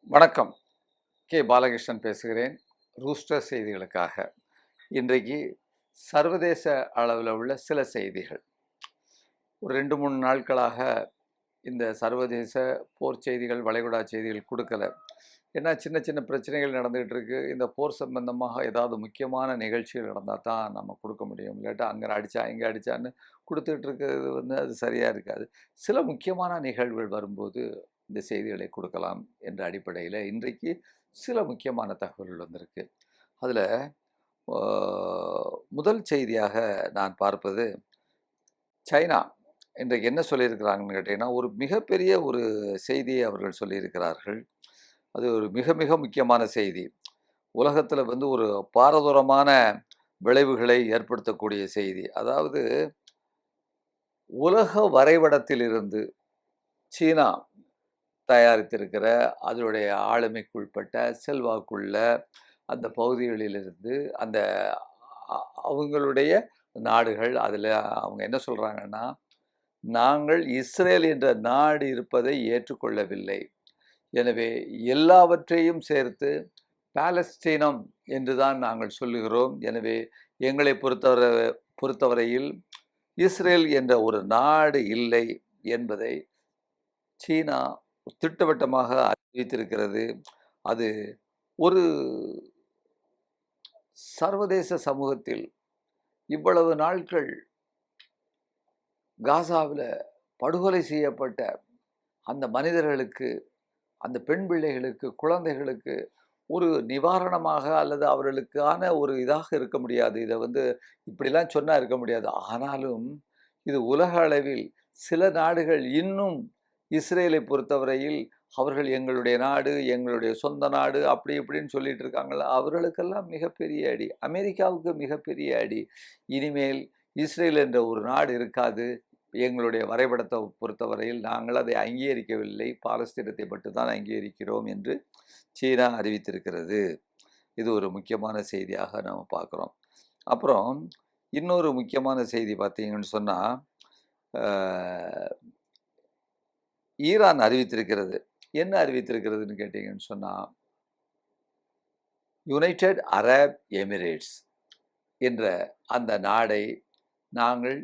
வணக்கம். பாலகிருஷ்ணன் பேசுகிறேன். ரூஸ்டர் செய்திகளுக்காக. இன்றைக்கு சர்வதேச அளவில் உள்ள சில செய்திகள். ஒரு 2, 3 நாட்களாக இந்த சர்வதேச போர் செய்திகள், வளைகுடா செய்திகள் கொடுக்கல. ஏன்னா சின்ன சின்ன பிரச்சனைகள் நடந்துகிட்டு இருக்கு. இந்த போர் சம்பந்தமாக ஏதாவது முக்கியமான நிகழ்ச்சிகள் நடந்தால் தான் நம்ம கொடுக்க முடியும். இல்லாட்டா அங்கே அடித்தா இங்கே அடித்தான்னு கொடுத்துட்டு இருக்கிறது அது சரியாக இருக்காது. சில முக்கியமான நிகழ்வுகள் வரும்போது இந்த செய்திகளை கொடுக்கலாம் என்ற அடிப்படையில் இன்றைக்கு சில முக்கியமான தகவல்கள் வந்திருக்கு. அதில் முதல் செய்தியாக நான் பார்ப்பது, சைனா இன்றைக்கு என்ன சொல்லியிருக்கிறாங்கன்னு கேட்டிங்கன்னா, ஒரு மிகப்பெரிய ஒரு செய்தியை அவர்கள் சொல்லியிருக்கிறார்கள். அது ஒரு மிக மிக முக்கியமான செய்தி. உலகத்தில் ஒரு பாரதூரமான விளைவுகளை ஏற்படுத்தக்கூடிய செய்தி. அதாவது உலக வரைபடத்திலிருந்து சீனா தயாரித்திருக்கிற அதனுடைய ஆளுமைக்குட்பட்ட செல்வாக்குள்ள அந்த பகுதிகளிலிருந்து அந்த அவங்களுடைய நாடுகள் அதில் அவங்க என்ன சொல்கிறாங்கன்னா, நாங்கள் இஸ்ரேல் என்ற நாடு இருப்பதை ஏற்றுக்கொள்ளவில்லை. எனவே எல்லாவற்றையும் சேர்த்து பாலஸ்தீனம் என்றுதான் நாங்கள் சொல்லுகிறோம். எனவே எங்களை பொறுத்தவரையில் இஸ்ரேல் என்ற ஒரு நாடு இல்லை என்பதை சீனா திட்டவட்டமாக அறிவித்திருக்கிறது. அது ஒரு சர்வதேச சமூகத்தில் இவ்வளவு நாட்கள் காசாவில் படுகொலை செய்யப்பட்ட அந்த மனிதர்களுக்கு, அந்த பெண் பிள்ளைகளுக்கு, குழந்தைகளுக்கு ஒரு நிவாரணமாக அல்லது அவர்களுக்கான ஒரு இதாக இருக்க முடியாது. இதை இப்படிலாம் சொன்னால் இருக்க முடியாது. ஆனாலும் இது உலக அளவில் சில நாடுகள் இன்னும் இஸ்ரேலை பொறுத்தவரையில் அவர்கள் எங்களுடைய நாடு, எங்களுடைய சொந்த நாடு அப்படி இப்படின்னு சொல்லிட்டு இருக்காங்களா, அவர்களுக்கெல்லாம் மிகப்பெரிய அடி. அமெரிக்காவுக்கு மிகப்பெரிய அடி. இனிமேல் இஸ்ரேல் என்ற ஒரு நாடு இருக்காது. எங்களுடைய வரைபடத்தை பொறுத்தவரையில் நாங்கள் அதை அங்கீகரிக்கவில்லை, பாலஸ்தீனத்தை மட்டும்தான் அங்கீகரிக்கிறோம் என்று சீனா அறிவித்திருக்கிறது. இது ஒரு முக்கியமான செய்தியாக நம்ம பார்க்குறோம். அப்புறம் இன்னொரு முக்கியமான செய்தி பார்த்தீங்கன்னு சொன்னால், ஈரான் அறிவித்திருக்கிறது. என்ன அறிவித்திருக்கிறதுன்னு கேட்டிங்கன்னு சொன்னால், யுனைடெட் அரப் எமிரேட்ஸ் என்ற அந்த நாடை நாங்கள்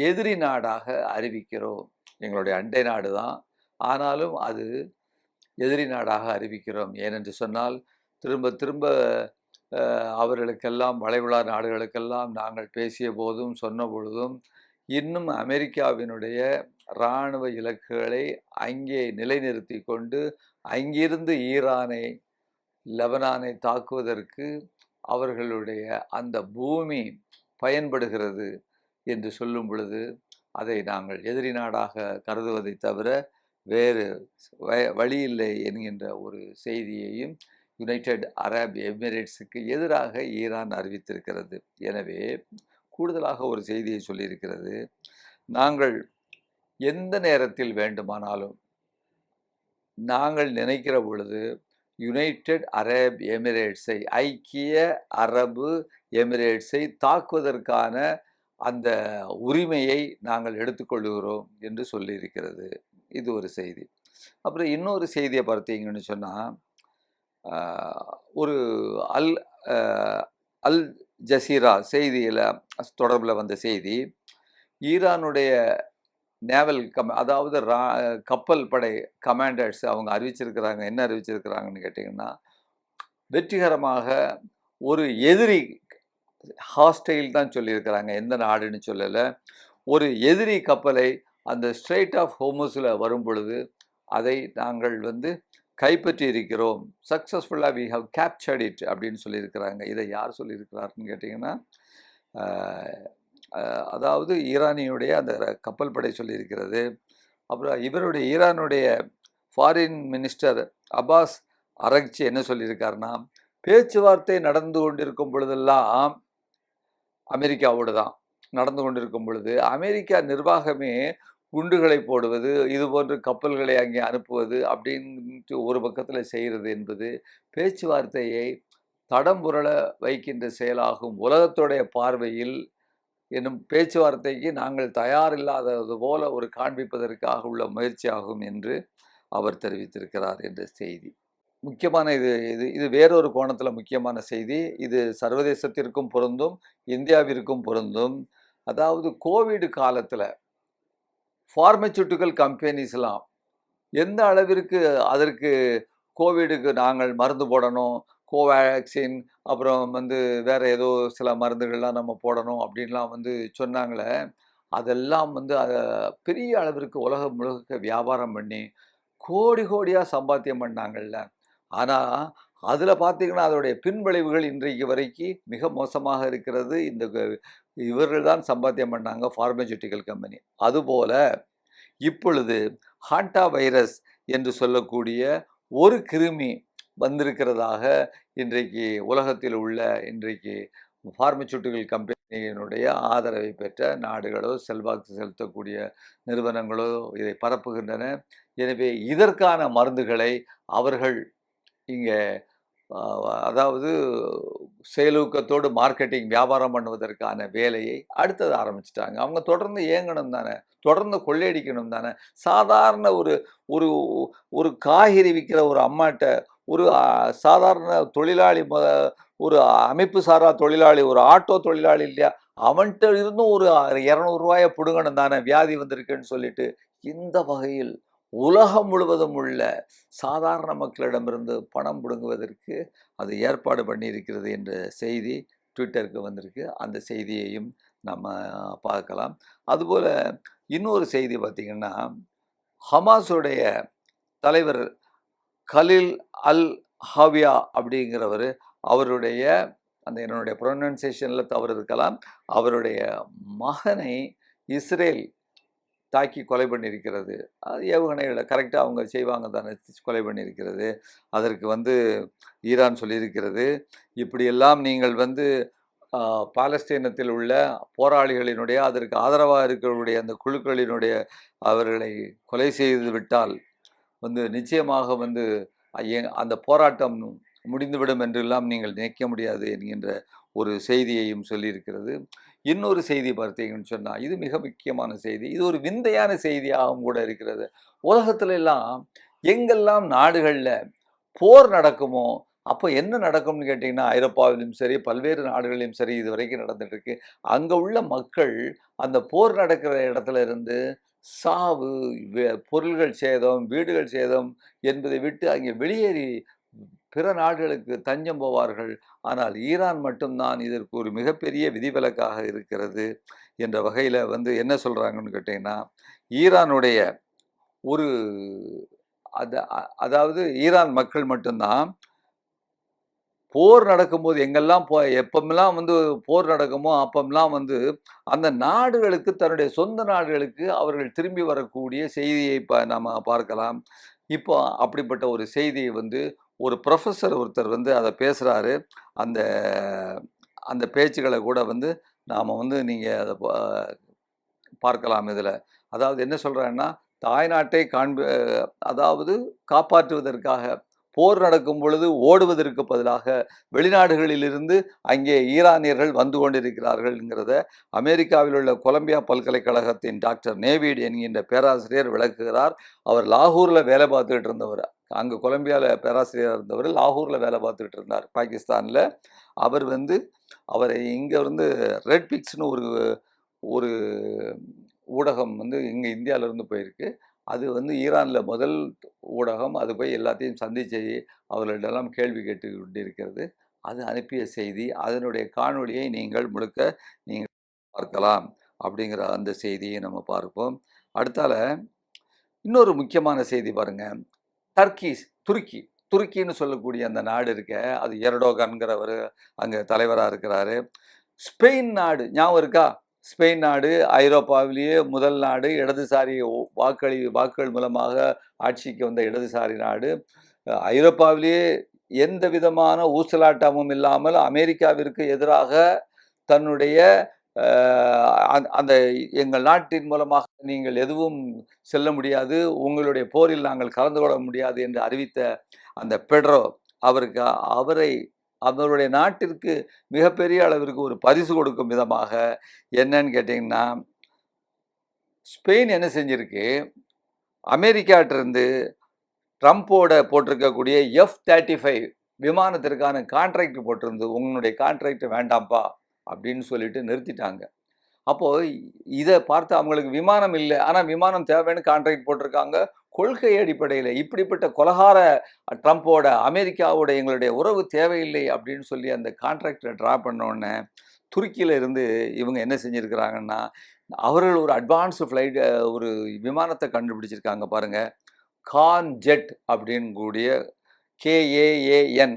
எதிரி நாடாக அறிவிக்கிறோம். எங்களுடைய அண்டை நாடு தான், ஆனாலும் அது எதிரி நாடாக அறிவிக்கிறோம். ஏனென்று சொன்னால், திரும்ப திரும்ப அவர்களுக்கெல்லாம், வளைகுடா நாடுகளுக்கெல்லாம் நாங்கள் பேசிய போதும் சொன்ன பொழுதும் இன்னும் அமெரிக்காவினுடைய இராணுவ இலக்குகளை அங்கே நிலைநிறுத்தி கொண்டு அங்கிருந்து ஈரானை, லெபனானை தாக்குவதற்கு அவர்களுடைய அந்த பூமி பயன்படுகிறது என்று சொல்லும் பொழுது அதை நாங்கள் எதிரி நாடாக கருதுவதை தவிர வேறு வழியில்லை என்கின்ற ஒரு செய்தியையும் யுனைடெட் அரப் எமிரேட்ஸுக்கு எதிராக ஈரான் அறிவித்திருக்கிறது. எனவே கூடுதலாக ஒரு செய்தியை சொல்லியிருக்கிறது, நாங்கள் எந்த நேரத்தில் வேண்டுமானாலும் நாங்கள் நினைக்கிற பொழுது யுனைடெட் அரப் எமிரேட்ஸை, ஐக்கிய அரபு எமிரேட்ஸை தாக்குவதற்கான அந்த உரிமையை நாங்கள் எடுத்துக்கொள்கிறோம் என்று சொல்லியிருக்கிறது. இது ஒரு செய்தி. அப்புறம் இன்னொரு செய்தியை பார்த்தீங்கன்னு சொன்னால், ஒரு அல் அல் ஜசீரா செய்தியில் தொடர்பில் வந்த செய்தி, ஈரானுடைய நேவல் அதாவது கப்பல் படை கமாண்டர்ஸ் அவங்க அறிவிச்சிருக்கிறாங்க. என்ன அறிவிச்சிருக்கிறாங்கன்னு கேட்டிங்கன்னா, வெற்றிகரமாக ஒரு எதிரி, ஹாஸ்டைல் தான் சொல்லியிருக்கிறாங்க, எந்த நாடுன்னு சொல்லலை, ஒரு எதிரி கப்பலை அந்த ஸ்ட்ரெய்ட் ஆஃப் ஹோர்முஸில் வரும் பொழுது அதை நாங்கள் கைப்பற்றி இருக்கிறோம், சக்ஸஸ்ஃபுல்லாக வி ஹவ் கேப்சர்ட் இட் அப்படின்னு சொல்லியிருக்கிறாங்க. இதை யார் சொல்லியிருக்கிறாருன்னு கேட்டிங்கன்னா, அதாவது ஈரானியுடைய அந்த கப்பல் படை சொல்லியிருக்கிறது. அப்புறம் இவருடைய ஈரானுடைய ஃபாரின் மினிஸ்டர் அப்பாஸ் அரக்ச்சி என்ன சொல்லியிருக்காருன்னா, பேச்சுவார்த்தை நடந்து கொண்டிருக்கும் பொழுதெல்லாம் அமெரிக்காவோடு தான் நடந்து கொண்டிருக்கும் பொழுது அமெரிக்கா நிர்வாகமே குண்டுகளை போடுவது, இது போன்ற கப்பல்களை அங்கே அனுப்புவது அப்படின்ட்டு ஒரு பக்கத்தில் செய்கிறது என்பது பேச்சுவார்த்தையை தடம்புரள வைக்கின்ற செயலாகும். உலகத்துடைய பார்வையில் என்னும் பேச்சுவார்த்தைக்கு நாங்கள் தயாரில்லாதது போல காண்பிப்பதற்காக உள்ள முயற்சியாகும் என்று அவர் தெரிவித்திருக்கிறார் என்ற செய்தி. முக்கியமான இது இது இது வேறொரு கோணத்துல முக்கியமான செய்தி. இது சர்வதேசத்திற்கும் பொருந்தும், இந்தியாவிற்கும் பொருந்தும். அதாவது கோவிட் காலத்துல பார்மசூட்டிக்கல் கம்பெனிஸ்லாம் எந்த அளவிற்கு அதற்கு கோவிடுக்கு நாங்கள் மருந்து போடணும், கோவேக்சின் அப்புறம் வந்து வேற ஏதோ சில மருந்துகள்லாம் நம்ம போடணும் அப்படின்லாம் வந்து சொன்னாங்களே, அதெல்லாம் வந்து பெரிய அளவிற்கு உலகம் முழுக்க வியாபாரம் பண்ணி, கோடி கோடியா சம்பாத்தியம் பண்ணாங்கல்ல. ஆனா, அதுல பார்த்தீங்கன்னா, அதோடைய பின்விளைவுகள் இன்றைக்கு வரைக்கு மிக மோசமாக இருக்கிறது. இவர்கள் தான் சம்பாத்தியம் பண்ணாங்க பார்மசூட்டிக்கல் கம்பெனி. அதுபோல இப்பொழுது ஹாண்டா வைரஸ் என்று சொல்லக்கூடிய ஒரு கிருமி வந்திருக்கிறதாக இன்றைக்கு உலகத்தில் உள்ள இன்றைக்கு பார்மசூட்டிக்கல் கம்பெனியினுடைய ஆதரவை பெற்ற நாடுகளோ, செல்வாக்கு செலுத்தக்கூடிய நிறுவனங்களோ இதை பரப்புகின்றன. எனவே இதற்கான மருந்துகளை அவர்கள் இங்கே அதாவது செயலூக்கத்தோடு மார்க்கெட்டிங் வியாபாரம் பண்ணுவதற்கான வேலையை அடுத்தது ஆரம்பிச்சுட்டாங்க. அவங்க தொடர்ந்து இயங்கணும் தானே, தொடர்ந்து கொள்ளையடிக்கணும் தானே. சாதாரண ஒரு ஒரு ஒரு காய்கறி விற்கிற ஒரு அம்மாட்ட ஒரு சாதாரண தொழிலாளி ஒரு அமைப்பு சாரா தொழிலாளி, ஒரு ஆட்டோ தொழிலாளி இல்லையா, அவன்கிட்ட இருந்தும் ஒரு 200 ரூபாயை பிடுங்கணும் தானே, வியாதி வந்திருக்குன்னு சொல்லிட்டு. இந்த வகையில் உலகம் முழுவதும் உள்ள சாதாரண மக்களிடமிருந்து பணம் பிடுங்குவதற்கு அது ஏற்பாடு பண்ணியிருக்கிறது என்ற செய்தி ட்விட்டருக்கு வந்திருக்கு. அந்த செய்தியையும் நம்ம பார்க்கலாம். அதுபோல் இன்னொரு செய்தி பார்த்திங்கன்னா, ஹமாஸுடைய தலைவர் கலில் அல் ஹாவியா அப்படிங்கிறவர், அவருடைய அந்த என்னுடைய ப்ரொனன்சியேஷனில் தவறு இருக்கலாம், அவருடைய மகனை இஸ்ரேல் தாக்கி கொலை பண்ணியிருக்கிறது. அது ஏவுகணைகளை கரெக்டாக அவங்க செய்வாங்க தானே, கொலை பண்ணியிருக்கிறது. அதற்கு வந்து ஈரான் சொல்லியிருக்கிறது, இப்படியெல்லாம் நீங்கள் வந்து பாலஸ்தீனத்தில் உள்ள போராளிகளினுடைய அதற்கு ஆதரவாக இருக்கிறவருடைய அந்த குழுக்களினுடைய அவர்களை கொலை செய்து விட்டால் வந்து நிச்சயமாக வந்து அந்த போராட்டம் முடிந்துவிடும் என்றெல்லாம் நீங்கள் நினைக்க முடியாது என்கின்ற ஒரு செய்தியையும் சொல்லியிருக்கிறது. இன்னொரு செய்தி பார்த்தீங்கன்னு சொன்னால், இது மிக முக்கியமான செய்தி. இது ஒரு விந்தையான செய்தியாகவும் கூட இருக்கிறது. உலகத்துல எல்லாம் எங்கெல்லாம் நாடுகளில் போர் நடக்குமோ அப்போ என்ன நடக்கும்னு கேட்டிங்கன்னா, ஐரோப்பாவிலும் சரி பல்வேறு நாடுகளிலும் சரி இது வரைக்கும் நடந்துட்டு இருக்கு. அங்கே உள்ள மக்கள் அந்த போர் நடக்கிற இடத்துல இருந்து சாவு, பொருள்கள் சேதம், வீடுகள் சேதம் என்பதை விட்டு அங்கே வெளியேறி பிற நாடுகளுக்கு தஞ்சம் போவார்கள். ஆனால் ஈரான் மட்டும்தான் இதற்கு ஒரு மிகப்பெரிய விதிவிலக்காக இருக்கிறது என்ற வகையில் வந்து என்ன சொல்கிறாங்கன்னு கேட்டிங்கன்னா, ஈரானுடைய ஒரு அதாவது ஈரான் மக்கள் மட்டும்தான் போர் நடக்கும்போது எங்கெல்லாம் எப்பமெல்லாம் வந்து போர் நடக்குமோ அப்பமெல்லாம் வந்து அந்த நாடுகளுக்கு தன்னுடைய சொந்த நாடுகளுக்கு அவர்கள் திரும்பி வரக்கூடிய செய்தியை நம்ம பார்க்கலாம். இப்போ அப்படிப்பட்ட ஒரு செய்தியை வந்து ஒரு ப்ரொஃபஸர் ஒருத்தர் வந்து அதை பேசுகிறாரு. அந்த அந்த பேச்சுக்களை கூட வந்து நாம் வந்து நீங்கள் அதை பார்க்கலாம் இதில். அதாவது என்ன சொல்கிறாங்கன்னா, தாய்நாட்டை அதாவது காப்பாற்றுவதற்காக போர் நடக்கும் பொழுது ஓடுவதற்கு பதிலாக வெளிநாடுகளிலிருந்து அங்கே ஈரானியர்கள் வந்து கொண்டிருக்கிறார்கள்ங்கிறத அமெரிக்காவில் உள்ள கொலம்பியா பல்கலைக்கழகத்தின் டாக்டர் நேவிட் என்கின்ற பேராசிரியர் விளக்குகிறார். அவர் லாகூரில் வேலை பார்த்துக்கிட்டு இருந்தவர். அங்கே கொலம்பியாவில் பேராசிரியராக இருந்தவர் லாகூரில் வேலை பார்த்துக்கிட்டு இருந்தார் பாகிஸ்தானில். அவர் வந்து அவரை இங்கே வந்து ரெட் பிக்ஸ்னு ஒரு ஊடகம் வந்து இங்கே இந்தியாவிலேருந்து போயிருக்கு. அது வந்து ஈரானில் முதல் ஊடகம். அது போய் எல்லாத்தையும் சந்தித்து அவர்களிடெல்லாம் கேள்வி கேட்டு கொண்டிருக்கிறது. அது அனுப்பிய செய்தி. அதனுடைய காணொலியை நீங்கள் முழுக்க நீங்கள் பார்க்கலாம் அப்படிங்கிற அந்த செய்தியை நம்ம பார்ப்போம். அடுத்தால இன்னொரு முக்கியமான செய்தி பாருங்கள். துருக்கின்னு சொல்லக்கூடிய அந்த நாடு இருக்க, அது எர்டோகன்கிறவர் அங்கே தலைவராக இருக்கிறாரு. ஸ்பெயின் நாடு ஞாபகம் இருக்கா? ஸ்பெயின் நாடு ஐரோப்பாவிலேயே முதல் நாடு, இடதுசாரி வாக்குகள் மூலமாக ஆட்சிக்கு வந்த இடதுசாரி நாடு. ஐரோப்பாவிலேயே எந்த விதமான ஊசலாட்டமும் இல்லாமல் அமெரிக்காவிற்கு எதிராக தன்னுடைய அந்த எங்கள் நாட்டின் மூலமாக நீங்கள் எதுவும் செல்ல முடியாது, உங்களுடைய போரில் நாங்கள் கலந்து கொள்ள முடியாது என்று அறிவித்த அந்த பெட்ரோ அவருடைய நாட்டிற்கு மிகப்பெரிய அளவிற்கு ஒரு பரிசு கொடுக்கும் விதமாக என்னன்னு கேட்டிங்கன்னா, ஸ்பெயின் என்ன செஞ்சிருக்கு, அமெரிக்காட்டிருந்து ட்ரம்ப்போட போட்டிருக்கக்கூடிய F-35 விமானத்திற்கான கான்ட்ராக்ட் போட்டிருந்து, உங்களுடைய கான்ட்ராக்ட் வேண்டாம்ப்பா அப்படின்னு சொல்லிட்டு நிறுத்திட்டாங்க. அப்போ இதை பார்த்து அவங்களுக்கு விமானம் இல்லை, ஆனால் விமானம் தேவைன்னு கான்ட்ராக்ட் போட்டிருக்காங்க. கொள்கை அடிப்படையில் இப்படிப்பட்ட கொலகார ட்ரம்ப்போட அமெரிக்காவோட எங்களுடைய உறவு தேவையில்லை அப்படின்னு சொல்லி அந்த கான்ட்ராக்டை ட்ரா பண்ணோடனே துருக்கியில் இருந்து இவங்க என்ன செஞ்சுருக்கிறாங்கன்னா, அவர்கள் ஒரு அட்வான்ஸ்டு ஃப்ளைட் ஒரு விமானத்தை கண்டுபிடிச்சிருக்காங்க பாருங்க. கான் ஜெட் அப்படின்னு கூடிய KAAN,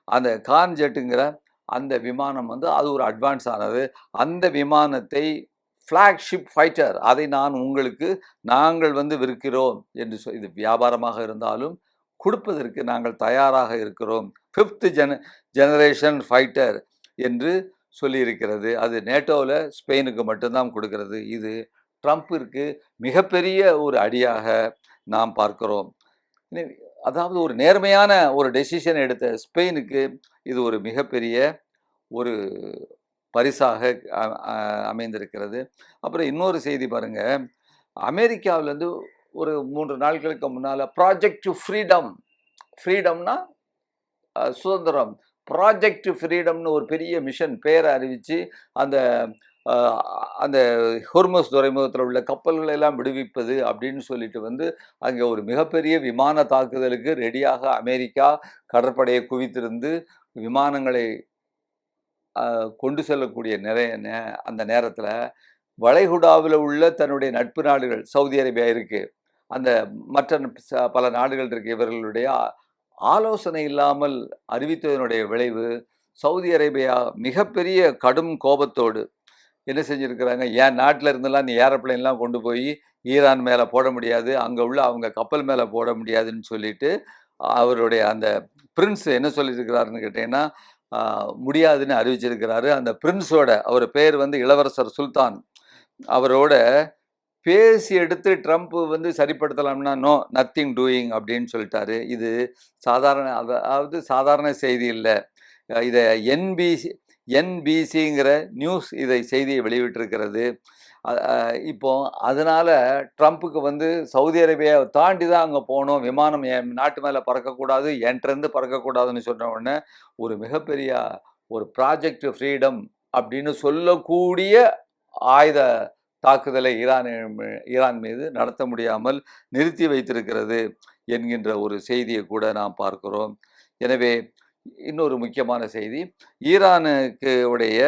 அந்த கான் ஜெட்டுங்கிற அந்த விமானம் வந்து அது ஒரு அட்வான்ஸ் ஆனது. அந்த விமானத்தை ஃப்ளாக்ஷிப் ஃபைட்டர், அதை நாங்கள் வந்து விற்கிறோம் என்று இது வியாபாரமாக இருந்தாலும் கொடுப்பதற்கு நாங்கள் தயாராக இருக்கிறோம். 5th ஜெனரேஷன் ஃபைட்டர் என்று சொல்லியிருக்கிறது. அது நேட்டோவில் ஸ்பெயினுக்கு மட்டும்தான் கொடுக்கிறது. இது ட்ரம்ப்பிற்கு மிகப்பெரிய ஒரு அடியாக நாம் பார்க்கிறோம். அதாவது ஒரு நேர்மையான ஒரு டெசிஷன் எடுத்த ஸ்பெயினுக்கு இது ஒரு மிகப்பெரிய ஒரு பரிசாக அமைந்திருக்கிறது. அப்புறம் இன்னொரு செய்தி பாருங்க, அமெரிக்காவிலேருந்து ஒரு 3 நாட்களுக்கு முன்னால் ப்ராஜெக்ட் ஃப்ரீடம்னா சுதந்திரம், ப்ராஜெக்ட் ஃப்ரீடம்னு ஒரு பெரிய மிஷன் பேரை அறிவித்து அந்த ஹொர்முஸ் துறைமுகத்தில் உள்ள கப்பல்களை எல்லாம் விடுவிப்பது அப்படின்னு சொல்லிட்டு வந்து அங்கே ஒரு மிகப்பெரிய விமான தாக்குதலுக்கு ரெடியாக அமெரிக்கா கடற்படையை குவித்திருந்து விமானங்களை கொண்டு செல்லக்கூடிய அந்த நேரத்தில் வளைகுடாவில் உள்ள தன்னுடைய நட்பு நாடுகள், சவுதி அரேபியா இருக்குது, அந்த மற்ற பல நாடுகள் இருக்குது, இவர்களுடைய ஆலோசனை இல்லாமல் அறிவித்ததனுடைய விளைவு சவுதி அரேபியா மிகப்பெரிய கடும் கோபத்தோடு என்ன செஞ்சுருக்கிறாங்க, என் நாட்டில் இருந்தெல்லாம் நீ ஏரோப்ளைன்லாம் கொண்டு போய் ஈரான் மேலே போட முடியாது, அங்கே உள்ள அவங்க கப்பல் மேலே போட முடியாதுன்னு சொல்லிட்டு அவருடைய அந்த பிரின்ஸ் என்ன சொல்லியிருக்கிறாருன்னு கேட்டிங்கன்னா, முடியாதுன்னு அறிவிச்சிருக்கிறாரு. அந்த பிரின்ஸோட அவர் பேர் வந்து இளவரசர் சுல்தான், அவரோட பேசி எடுத்து ட்ரம்ப் வந்து சரிப்படுத்தலாம்னா நத்திங் டூயிங் அப்படின்னு சொல்லிட்டாரு. இது சாதாரண செய்தி இல்லை. இதை NBCங்கிற நியூஸ் செய்தியை வெளியிட்டிருக்கிறது. இப்போ அதனால் ட்ரம்ப்புக்கு வந்து சவுதி அரேபியாவை தாண்டி தான் அங்கே போகணும், விமானம் என் நாட்டு மேலே பறக்கக்கூடாது, என்கிட்டருந்து பறக்கக்கூடாதுன்னு சொன்ன உடனே ஒரு மிகப்பெரிய ஒரு ப்ராஜெக்ட் ஃப்ரீடம் அப்படின்னு சொல்லக்கூடிய ஆயுத தாக்குதலை ஈரான் மீது நடத்த முடியாமல் நிறுத்தி வைத்திருக்கிறது என்கின்ற ஒரு செய்தியை கூட நாம் பார்க்கிறோம். எனவே இன்னொரு முக்கியமான செய்தி, ஈரானுக்கு உடைய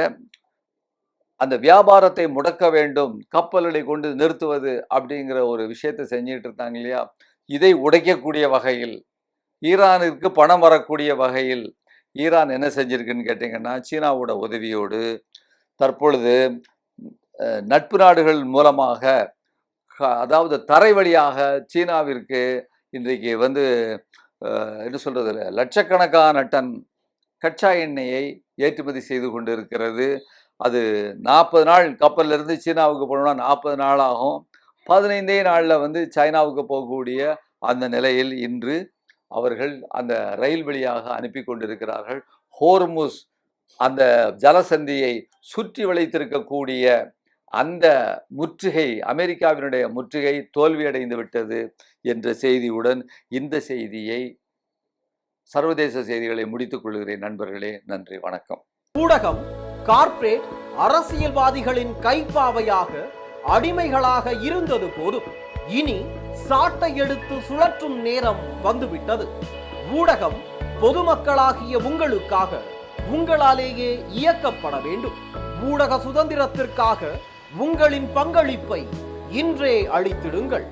அந்த வியாபாரத்தை முடக்க வேண்டும், கப்பல்களை கொண்டு நிறுத்துவது அப்படிங்கிற ஒரு விஷயத்தை செஞ்சிட்டு இருந்தாங்க இல்லையா, இதை உடைக்கக்கூடிய வகையில், ஈரானிற்கு பணம் வரக்கூடிய வகையில் ஈரான் என்ன செஞ்சிருக்குன்னு கேட்டிங்கன்னா, சீனாவோட உதவியோடு தற்பொழுது நட்பு நாடுகள் மூலமாக, அதாவது தரை வழியாக சீனாவிற்கு இன்றைக்கு வந்து என்ன சொல்கிறது, லட்சக்கணக்கான டன் கச்சா எண்ணெயை ஏற்றுமதி செய்து கொண்டு இருக்கிறது. அது 40 நாள் கப்பலிருந்து சீனாவுக்கு போனோம்னா 40 நாள் ஆகும். 15 நாளில் வந்து சைனாவுக்கு போகக்கூடிய அந்த நிலையில் இன்று அவர்கள் அந்த ரயில் வழியாக அனுப்பி கொண்டிருக்கிறார்கள். ஹோர்முஸ் அந்த ஜலசந்தியை சுற்றி வளைத்திருக்கக்கூடிய அந்த முற்றுகை, அமெரிக்காவினுடைய முற்றுகை தோல்வியடைந்து விட்டது என்ற செய்தியுடன் இந்த செய்தியை, சர்வதேச செய்திகளை முடித்துக் கொள்கிறேன் நண்பர்களே. நன்றி, வணக்கம். ஊடகம் கார்ப்பரேட் அரசியல்வாதிகளின் கைப்பாவையாக, அடிமைகளாக இருந்தது போதும். இனி சாட்டை எடுத்து சுழற்றும் நேரம் வந்துவிட்டது. ஊடகம் பொதுமக்களாகிய உங்களுக்காக, உங்களாலேயே இயக்கப்பட வேண்டும். ஊடக சுதந்திரத்திற்காக உங்களின் பங்களிப்பை இன்றே அளித்திடுங்கள்.